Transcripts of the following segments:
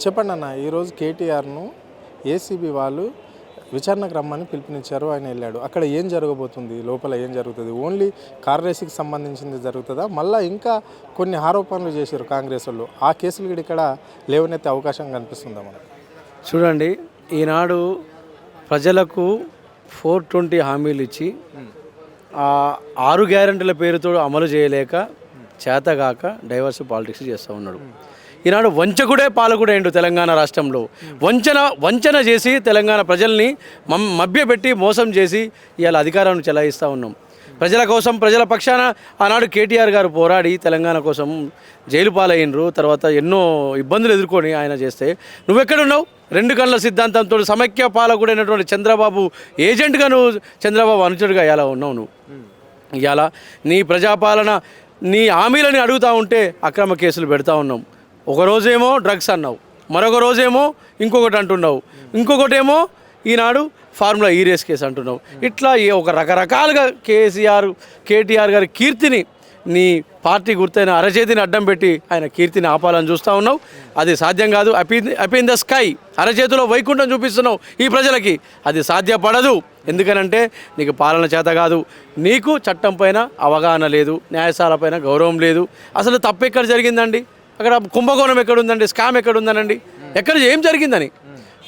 చెప్పండి అన్న, ఈరోజు కేటీఆర్ను ఏసీబీ వాళ్ళు విచారణకు రమ్మని పిలుపునిచ్చారు. ఆయన వెళ్ళాడు. అక్కడ ఏం జరగబోతుంది, లోపల ఏం జరుగుతుంది? ఓన్లీ కార్ రేసుకి సంబంధించింది జరుగుతుందా? మళ్ళీ ఇంకా కొన్ని ఆరోపణలు చేశారు కాంగ్రెస్ వాళ్ళు. ఆ కేసులు కూడా ఇక్కడ లేవనెత్తే అవకాశం కనిపిస్తుందా మనకు? చూడండి, ఈనాడు ప్రజలకు 420 హామీలు ఇచ్చి 6 గ్యారెంటీల పేరుతో అమలు చేయలేక చేతగాక డైవర్స్ పాలిటిక్స్ చేస్తూ ఉన్నాడు. ఈనాడు వంచకుడే పాలకుడే ఏండు తెలంగాణ రాష్ట్రంలో. వంచన చేసి తెలంగాణ ప్రజల్ని మభ్యపెట్టి మోసం చేసి ఇవాళ అధికారాన్ని చెలాయిస్తూ ఉన్నాం. ప్రజల కోసం, ప్రజల పక్షాన ఆనాడు కేటీఆర్ గారు పోరాడి తెలంగాణ కోసం జైలు పాలయ్యినరు. తర్వాత ఎన్నో ఇబ్బందులు ఎదుర్కొని ఆయన చేస్తే నువ్వెక్కడున్నావు? 2 కళ్ళ సిద్ధాంతంతో సమైక్య పాలకుడైనటువంటి చంద్రబాబు ఏజెంట్గా నువ్వు, చంద్రబాబు అనుచరుగా ఎలా ఉన్నావు నువ్వు? ఇవాళ నీ ప్రజాపాలన, నీ హామీలని అడుగుతూ ఉంటే అక్రమ కేసులు పెడతా ఉన్నాం. ఒకరోజేమో డ్రగ్స్ అన్నావు, మరొక రోజేమో ఇంకొకటి అంటున్నావు, ఇంకొకటేమో ఈనాడు ఫార్ములా ఈ రేస్ కేసు అంటున్నావు. ఇట్లా ఒక రకరకాలుగా కేటీఆర్ గారి కీర్తిని, నీ పార్టీ గుర్తైన అరచేతిని అడ్డం పెట్టి ఆయన కీర్తిని ఆపాలని చూస్తూ ఉన్నావు. అది సాధ్యం కాదు. అప్ ఇన్ ద స్కై, అరచేతిలో వైకుంఠం చూపిస్తున్నావు ఈ ప్రజలకి. అది సాధ్యపడదు. ఎందుకనంటే నీకు పాలన చేత కాదు, నీకు చట్టం పైన అవగాహన లేదు, న్యాయశాల పైన గౌరవం లేదు. అసలు తప్పు ఎక్కడ జరిగిందండి? అక్కడ కుంభకోణం ఎక్కడుందండి? స్కామ్ ఎక్కడుందనండి? ఎక్కడ ఏం జరిగిందని?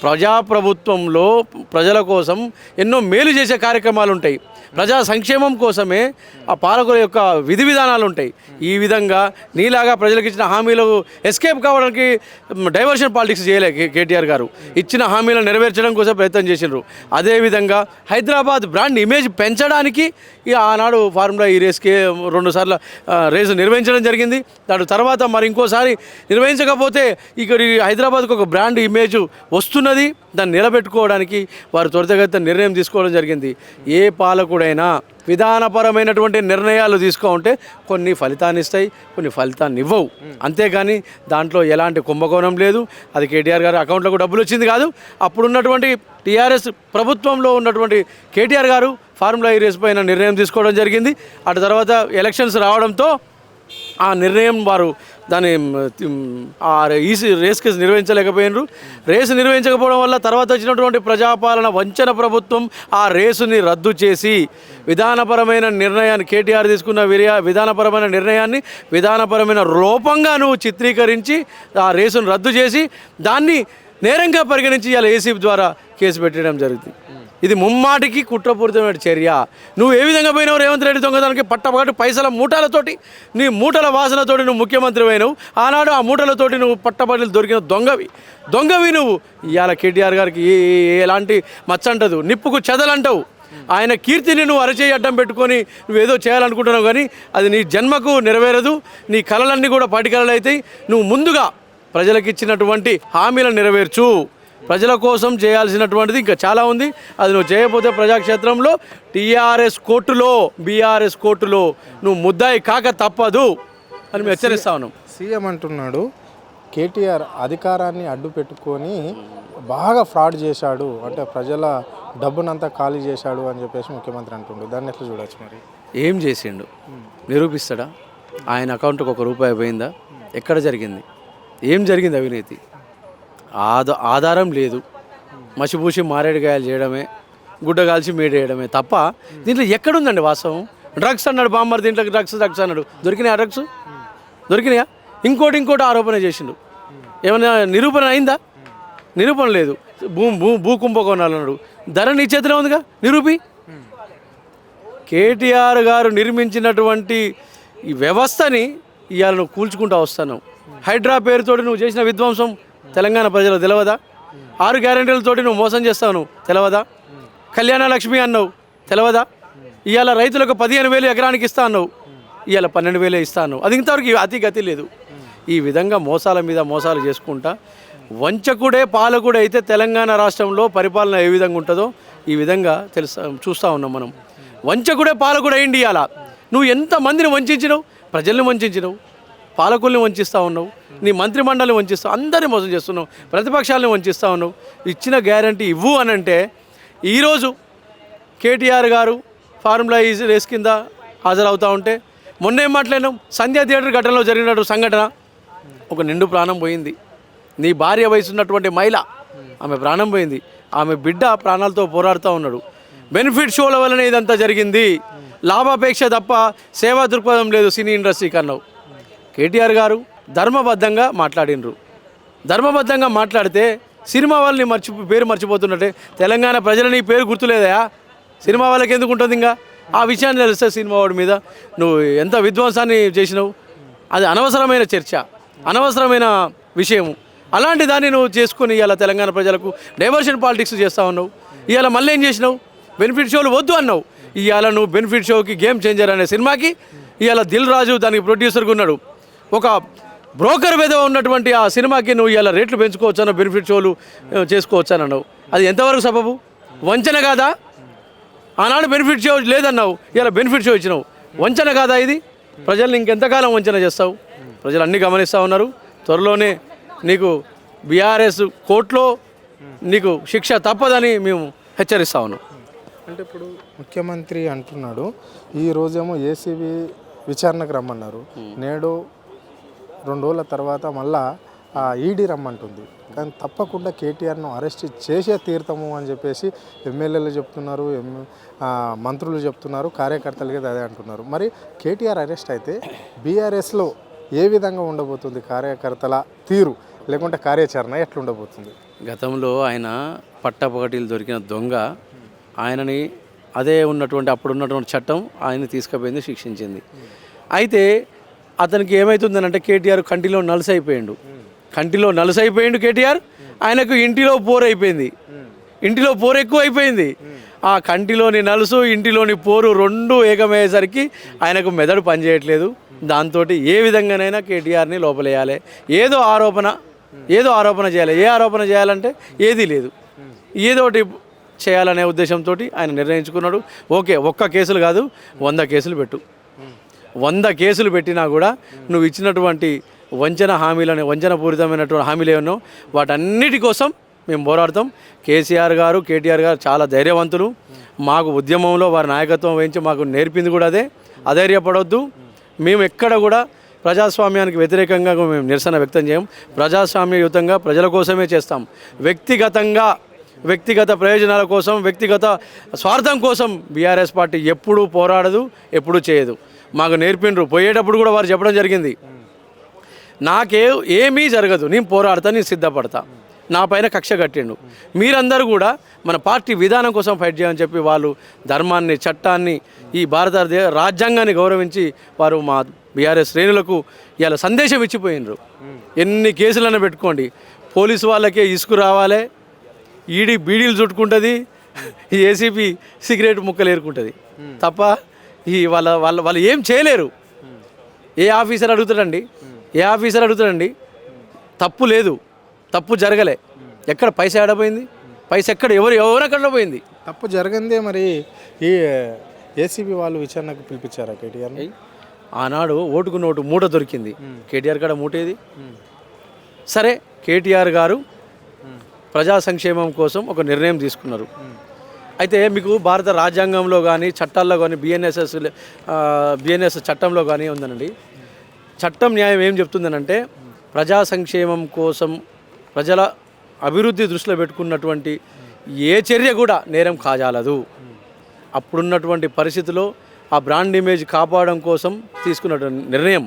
ప్రజాప్రభుత్వంలో ప్రజల కోసం ఎన్నో మేలు చేసే కార్యక్రమాలు ఉంటాయి. ప్రజా సంక్షేమం కోసమే ఆ పాలకుల యొక్క విధి విధానాలు ఉంటాయి. ఈ విధంగా నీలాగా ప్రజలకు ఇచ్చిన హామీలు ఎస్కేప్ కావడానికి డైవర్షన్ పాలిటిక్స్ చేయలే కేటీఆర్ గారు. ఇచ్చిన హామీలను నెరవేర్చడం కోసం ప్రయత్నం చేసినారు. అదేవిధంగా హైదరాబాద్ బ్రాండ్ ఇమేజ్ పెంచడానికి ఆనాడు ఫార్ములా ఈ రేస్కి 2 సార్లు రేసు నిర్వహించడం జరిగింది. దాని తర్వాత మరి ఇంకోసారి నిర్వహించకపోతే ఇక్కడ హైదరాబాద్కు ఒక బ్రాండ్ ఇమేజ్ వస్తున్నది. దాన్ని నిలబెట్టుకోవడానికి వారు త్వరితగతిన నిర్ణయం తీసుకోవడం జరిగింది. ఏ పాలకుడైనా విధానపరమైనటువంటి నిర్ణయాలు తీసుకుంటే కొన్ని ఫలితాన్ని ఇస్తాయి, కొన్ని ఫలితాన్ని ఇవ్వవు. అంతేగాని దాంట్లో ఎలాంటి కుంభకోణం లేదు. అది కేటీఆర్ గారి అకౌంట్లకు డబ్బులు వచ్చింది కాదు. అప్పుడున్నటువంటి టీఆర్ఎస్ ప్రభుత్వంలో ఉన్నటువంటి కేటీఆర్ గారు ఫార్ములా ఈ రేస్ పైన నిర్ణయం తీసుకోవడం జరిగింది. అటు తర్వాత ఎలక్షన్స్ రావడంతో ఆ నిర్ణయం వారు దాన్ని రేస్ కేసు నిర్వహించలేకపోయినారు. రేసు నిర్వహించకపోవడం వల్ల తర్వాత వచ్చినటువంటి ప్రజాపాలన వంచన ప్రభుత్వం ఆ రేసుని రద్దు చేసి విధానపరమైన నిర్ణయాన్ని, కేటీఆర్ తీసుకున్న విధానపరమైన నిర్ణయాన్ని విధానపరమైన రూపంగా నువ్వు చిత్రీకరించి ఆ రేసును రద్దు చేసి దాన్ని నేరంగా పరిగణించి ఇలా ఏసీబీ ద్వారా కేసు పెట్టడం జరుగుతుంది. ఇది ముమ్మాటికి కుట్రపూరితమైన చర్య. నువ్వు ఏ విధంగా పోయినావు? రేవంత్ రెడ్డి దొంగదానికి పట్టపగట్టు పైసల మూటలతోటి, నీ మూటల వాసనతోటి నువ్వు ముఖ్యమంత్రి అయినావు. ఆనాడు ఆ మూటలతోటి నువ్వు పట్టబడులు దొరికిన దొంగవి నువ్వు. ఇవాళ కేటీఆర్ గారికి ఎలాంటి మచ్చంటదు, నిప్పుకు చెదలంటావు. ఆయన కీర్తిని నువ్వు అరచేయి అడ్డం పెట్టుకొని నువ్వేదో చేయాలనుకుంటున్నావు, కానీ అది నీ జన్మకు నెరవేరదు. నీ కళలన్నీ కూడా పాటి కళలు అవుతాయి. నువ్వు ముందుగా ప్రజలకు ఇచ్చినటువంటి హామీలను నెరవేర్చు. ప్రజల కోసం చేయాల్సినటువంటిది ఇంకా చాలా ఉంది. అది నువ్వు చేయకపోతే ప్రజాక్షేత్రంలో టీఆర్ఎస్ కోర్టులో, బీఆర్ఎస్ కోర్టులో నువ్వు ముద్దాయి కాక తప్పదు అని మేము హెచ్చరిస్తా ఉన్నాం. సీఎం అంటున్నాడు కేటీఆర్ అధికారాన్ని అడ్డు పెట్టుకొని బాగా ఫ్రాడ్ చేశాడు, అంటే ప్రజల డబ్బునంతా ఖాళీ చేశాడు అని చెప్పేసి ముఖ్యమంత్రి అంటుండు. దాన్ని ఎట్లా చూడొచ్చు? మరి ఏం చేసిండు నిరూపిస్తాడా? ఆయన అకౌంట్కి ₹1 పోయిందా? ఎక్కడ జరిగింది? ఏం జరిగింది? అవినీతి ఆధారం లేదు. మసిపూసి మారేడుకాయలు చేయడమే, గుడ్డ కాల్చి మేడేయడమే తప్ప దీంట్లో ఎక్కడుందండి వాస్తవం? డ్రగ్స్ అన్నాడు బామ్మర్, దీంట్లో డ్రగ్స్ అన్నాడు. దొరికినాయా డ్రగ్స్? దొరికినాయా? ఇంకోటి ఆరోపణ చేసిండు. ఏమైనా నిరూపణ అయిందా? నిరూపణ లేదు. భూ కుంభకోణాలు అన్నాడు. ధర నీ చేతిలో ఉందిగా, నిరూపి. కేటీఆర్ గారు నిర్మించినటువంటి ఈ వ్యవస్థని ఇవాళ నువ్వు కూల్చుకుంటూ వస్తాను. హైడ్రా పేరుతోటి నువ్వు చేసిన విధ్వంసం తెలంగాణ ప్రజలకు తెలియదా? 6 గ్యారెంటీలతోటి నువ్వు మోసం చేస్తావు తెలియదా? కళ్యాణ లక్ష్మి అన్నావు తెలియదా? ఇవాళ రైతులకు 15,000 ఎకరానికి ఇస్తా అన్నావు, ఇవాళ 12,000 ఇస్తా అన్నావు. అది ఇంతవరకు అతి లేదు. ఈ విధంగా మోసాల మీద మోసాలు చేసుకుంటా వంచకుడే పాలకుడే అయితే తెలంగాణ రాష్ట్రంలో పరిపాలన ఏ విధంగా ఉంటుందో ఈ విధంగా చూస్తూ ఉన్నాం మనం. వంచకుడే పాలకుడు అయ్యింది. ఇవాళ నువ్వు ఎంతమందిని వంచినావు? ప్రజల్ని వంచినావు, పాలకుల్ని వంచిస్తూ ఉన్నావు, నీ మంత్రి మండలిని వంచిస్తావు, అందరినీ మోసం చేస్తున్నావు, ప్రతిపక్షాలని వంచిస్తూ ఉన్నావు. ఇచ్చిన గ్యారంటీ ఇవ్వు అని అంటే ఈరోజు కేటీఆర్ గారు ఫార్ములా ఈ రేస్ కింద హాజరవుతూ ఉంటే మొన్న ఏం మాట్లాడినాం? సంధ్యా థియేటర్ ఘటనలో జరిగినట్టు సంఘటన ఒక నిండు ప్రాణం పోయింది. నీ భార్య వయసు ఉన్నటువంటి మహిళ ఆమె ప్రాణం పోయింది, ఆమె బిడ్డ ప్రాణాలతో పోరాడుతూ ఉన్నాడు. బెనిఫిట్ షోల వల్లనే ఇదంతా జరిగింది, లాభాపేక్ష తప్ప సేవా దృక్పథం లేదు సినీ ఇండస్ట్రీకి అన్నావు. కేటీఆర్ గారు ధర్మబద్ధంగా మాట్లాడినరు. ధర్మబద్ధంగా మాట్లాడితే సినిమా వాళ్ళని పేరు మర్చిపోతున్నట్టే. తెలంగాణ ప్రజలని పేరు గుర్తులేదా? సినిమా వాళ్ళకి ఎందుకు ఉంటుంది? ఇంకా ఆ విషయాన్ని తెలిస్తే సినిమా వాడి మీద నువ్వు ఎంత విధ్వంసాన్ని చేసినావు. అది అనవసరమైన చర్చ, అనవసరమైన విషయము. అలాంటి దాన్ని నువ్వు చేసుకుని ఇవాళ తెలంగాణ ప్రజలకు డైవర్షన్ పాలిటిక్స్ చేస్తూ ఉన్నావు. ఇవాళ మళ్ళీ ఏం చేసినావు? బెనిఫిట్ షోలు వద్దు అన్నావు. ఇవాళ నువ్వు బెనిఫిట్ షోకి గేమ్ చేంజర్ అనే సినిమాకి ఇవాళ దిల్ రాజు దానికి ప్రొడ్యూసర్గా ఉన్నాడు. ఒక బ్రోకర్ మీద ఉన్నటువంటి ఆ సినిమాకి నువ్వు ఇవాళ రేట్లు పెంచుకోవచ్చాను, బెనిఫిట్ షోలు చేసుకోవచ్చాను అన్నావు. అది ఎంతవరకు సబబు? వంచన కాదా? ఆనాడు బెనిఫిట్ షో లేదన్నావు, ఇలా బెనిఫిట్ షో ఇచ్చినావు. వంచన కాదా ఇది? ప్రజల్ని ఇంకెంతకాలం వంచన చేస్తావు? ప్రజలు అన్నీ గమనిస్తూ ఉన్నారు. త్వరలోనే నీకు బీఆర్ఎస్ కోర్టులో నీకు శిక్ష తప్పదని మేము హెచ్చరిస్తా ఉన్నాం. అంటే ఇప్పుడు ముఖ్యమంత్రి అంటున్నాడు, ఈ రోజేమో ఏసీబీ విచారణకు రమ్మన్నారు, నేడు 2 రోజుల తర్వాత మళ్ళా ఈడీ రమ్మంటుంది. కానీ తప్పకుండా కేటీఆర్ను అరెస్ట్ చేసే తీరుతాము అని చెప్పేసి ఎమ్మెల్యేలు చెప్తున్నారు, మంత్రులు చెప్తున్నారు, కార్యకర్తలకి అదే అంటున్నారు. మరి కేటీఆర్ అరెస్ట్ అయితే బీఆర్ఎస్లో ఏ విధంగా ఉండబోతుంది? కార్యకర్తల తీరు లేకుంటే కార్యాచరణ ఎట్లుండబోతుంది? గతంలో ఆయన పట్టపగటీలు దొరికిన దొంగ, ఆయనని అదే ఉన్నటువంటి అప్పుడు ఉన్నటువంటి చట్టం ఆయన తీసుకుపోయింది, శిక్షించింది. అయితే అతనికి ఏమవుతుందనంటే కేటీఆర్ కంటిలో నలుసైపోయిండు. కంటిలో నలుసైపోయిండు కేటీఆర్. ఆయనకు ఇంటిలో పోరు అయిపోయింది, ఇంటిలో పోరు ఎక్కువ అయిపోయింది. ఆ కంటిలోని నలుసు ఇంటిలోని పోరు రెండు ఏకమయ్యేసరికి ఆయనకు మెదడు పనిచేయట్లేదు. దాంతో ఏ విధంగానైనా కేటీఆర్ని లోపలేయాలి, ఏదో ఆరోపణ చేయాలి. ఏ ఆరోపణ చేయాలంటే ఏదీ లేదు, ఏదోటి చేయాలనే ఉద్దేశంతో ఆయన నిర్ణయించుకున్నాడు. ఓకే, ఒక్క కేసులు కాదు 100 కేసులు పెట్టు. 100 కేసులు పెట్టినా కూడా నువ్వు ఇచ్చినటువంటి వంచనపూరితమైనటువంటి హామీలు ఏమో వాటన్నిటి కోసం మేము పోరాడతాం. కేటీఆర్ గారు చాలా ధైర్యవంతులు. మాకు ఉద్యమంలో వారి నాయకత్వం వహించి మాకు నేర్పింది కూడా అదే. అధైర్యపడవద్దు. మేము ఎక్కడ కూడా ప్రజాస్వామ్యానికి వ్యతిరేకంగా మేము నిరసన వ్యక్తం చేయం. ప్రజాస్వామ్యయుతంగా ప్రజల కోసమే చేస్తాం. వ్యక్తిగత ప్రయోజనాల కోసం, వ్యక్తిగత స్వార్థం కోసం బీఆర్ఎస్ పార్టీ ఎప్పుడూ పోరాడదు, ఎప్పుడూ చేయదు. మాకు నేర్పిండ్రు. పోయేటప్పుడు కూడా వారు చెప్పడం జరిగింది, ఏమీ జరగదు, నేను పోరాడతా, నేను సిద్ధపడతా. నా పైన కక్ష కట్టిండు. మీరందరూ కూడా మన పార్టీ విధానం కోసం ఫైట్ చేయమని చెప్పి వాళ్ళు ధర్మాన్ని, చట్టాన్ని, ఈ భారత రాజ్యాంగాన్ని గౌరవించి వారు మా బీఆర్ఎస్ శ్రేణులకు ఇలా సందేశం ఇచ్చిపోయినరు. ఎన్ని కేసులైనా పెట్టుకోండి, పోలీసు వాళ్ళకే ఇసుకు రావాలి, ఈడీ బీడీలు చుట్టుకుంటుంది, ఏసీపీ సిగరెట్ ముక్కలు ఏరుకుంటుంది తప్ప వాళ్ళు ఏం చేయలేరు. ఏ ఆఫీసర్ అడుగుతాడండి? తప్పు లేదు, తప్పు జరగలే. ఎక్కడ పైసా ఆడపోయింది? పైసా ఎక్కడ ఎవరెక్కడ పోయింది? తప్పు జరగందే. మరి ఈ ఏసీబీ వాళ్ళు విచారణకు పిలిపించారా కేటీఆర్ని? ఆనాడు ఓటుకు నోటు మూట దొరికింది. కేటీఆర్ కాడ మూటేది? సరే, కేటీఆర్ గారు ప్రజా సంక్షేమం కోసం ఒక నిర్ణయం తీసుకున్నారు. అయితే మీకు భారత రాజ్యాంగంలో కానీ చట్టాల్లో కానీ బిఎన్ఎస్ చట్టంలో కానీ ఉందనండి. చట్టం న్యాయం ఏం చెప్తుందనంటే ప్రజా సంక్షేమం కోసం ప్రజల అభివృద్ధి దృష్టిలో పెట్టుకున్నటువంటి ఏ చర్య కూడా నేరం కాజాలదు. అప్పుడున్నటువంటి పరిస్థితిలో ఆ బ్రాండ్ ఇమేజ్ కాపాడడం కోసం తీసుకున్నటువంటి నిర్ణయం,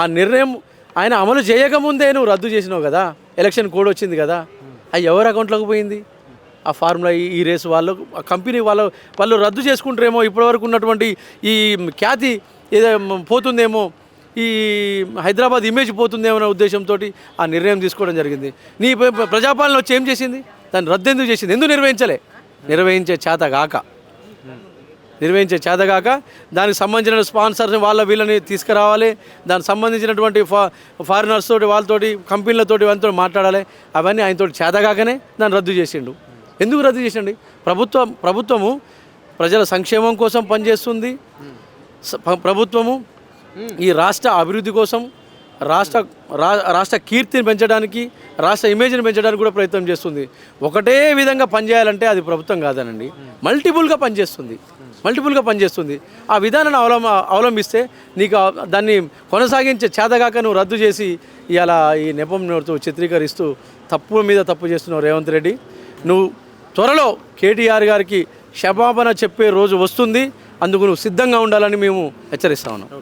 ఆ నిర్ణయం ఆయన అమలు చేయకముందే నువ్వు రద్దు చేసినావు కదా. ఎలక్షన్ కోడ్ వచ్చింది కదా, అది ఎవరి అకౌంట్లోకి పోయింది? ఆ ఫార్ములా ఈ రేసు వాళ్ళు, ఆ కంపెనీ వాళ్ళు రద్దు చేసుకుంటారేమో, ఇప్పటివరకు ఉన్నటువంటి ఈ ఖ్యాతి ఏదో పోతుందేమో, ఈ హైదరాబాద్ ఇమేజ్ పోతుందేమో అనే ఉద్దేశంతో ఆ నిర్ణయం తీసుకోవడం జరిగింది. నీ ప్రజాపాలన వచ్చి ఏం చేసింది? దాన్ని రద్దు ఎందుకు చేసింది? ఎందుకు నిర్వహించే చేతగాక దానికి సంబంధించిన స్పాన్సర్ని వీళ్ళని తీసుకురావాలి, దానికి సంబంధించినటువంటి ఫారినర్స్ తోటి వాళ్ళతోటి కంపెనీలతోటి వాళ్ళతో మాట్లాడాలి. అవన్నీ ఆయనతో చేతగాకనే దాన్ని రద్దు చేసిండు. ఎందుకు రద్దు చేసిండి? ప్రభుత్వము ప్రజల సంక్షేమం కోసం పనిచేస్తుంది. ప్రభుత్వము ఈ రాష్ట్ర అభివృద్ధి కోసం రాష్ట్ర కీర్తిని పెంచడానికి, రాష్ట్ర ఇమేజ్ని పెంచడానికి కూడా ప్రయత్నం చేస్తుంది. ఒకటే విధంగా పనిచేయాలంటే అది ప్రభుత్వం కాదనండి, మల్టిపుల్గా పనిచేస్తుంది. ఆ విధానాన్ని అవలంబిస్తే నీకు దాన్ని కొనసాగించే చేతగాక నువ్వు రద్దు చేసి ఇలా ఈ నెపం నోడుతూ చిత్రీకరిస్తూ తప్పు మీద తప్పు చేస్తున్నావు రేవంత్ రెడ్డి. నువ్వు త్వరలో కేటీఆర్ గారికి క్షమాపణ చెప్పే రోజు వస్తుంది, అందుకు నువ్వు సిద్ధంగా ఉండాలని మేము హెచ్చరిస్తా ఉన్నాం.